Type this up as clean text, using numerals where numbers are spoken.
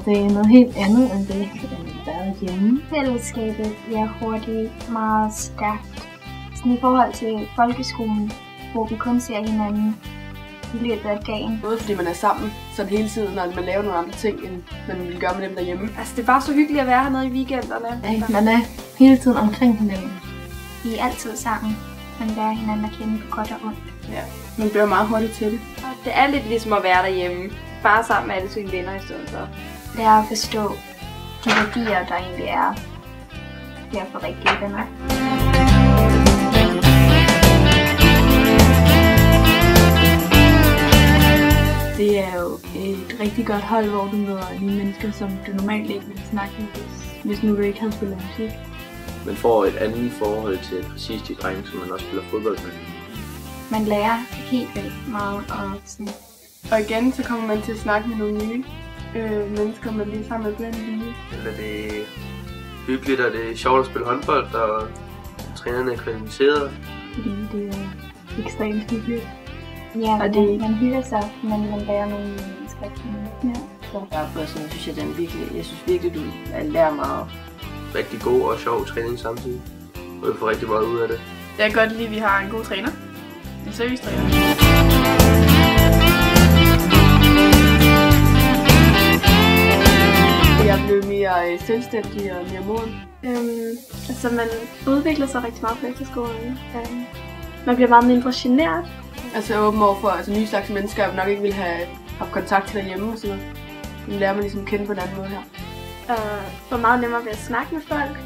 det er noget helt andet end det, der er hjemme. Fællesskabet bliver hurtigt meget stærkt. Sådan i forhold til folkeskolen, hvor vi kun ser hinanden i løbet af dagen. Både fordi man er sammen sådan hele tiden, og man laver nogle andre ting, end man vil gøre med dem derhjemme. Altså det er bare så hyggeligt at være hernede i weekenderne. Ja, man er hele tiden omkring hinanden. Vi er altid sammen. Man lærer hinanden at kende på godt og ondt. Ja, man bliver meget hurtigt til det. Og det er lidt ligesom at være derhjemme. Bare sammen med alle sine venner i stedet for. Lære at forstå de værdier, der egentlig er her for rigtige venner. Det er jo et rigtig godt hold, hvor du møder nye mennesker, som du normalt ikke ville snakke med, hvis nu du ikke havde spillet musik. Man får et andet forhold til præcis de drenge, som man også spiller fodbold med. Man lærer helt vildt meget og sådan. Og igen, så kommer man til at snakke med nogle nye mennesker, man bliver sammen med blandt lige. Eller det er hyggeligt, og det er sjovt at spille håndbold, og trænerne er kvalificeret. Fordi det er ekstremt hyggeligt. Ja, og det... man hygger sig, men man lærer nogle mennesker at kende. Ja. Jeg synes virkelig, du lærer meget. Rigtig god og sjov træning samtidig. Og vi får rigtig meget ud af det. Jeg kan godt lide, at vi har en god træner. En seriøs træner. Jeg er blevet mere selvstændig og mere moden. Altså man udvikler sig rigtig meget på efterskolen. Man bliver meget mindre genert. Altså åben over for nye slags mennesker, jeg nok ikke ville have haft kontakt til derhjemme og sådan noget. Det lærer man ligesom at kende på en anden måde her. Får meget nemmere ved at snakke med folk.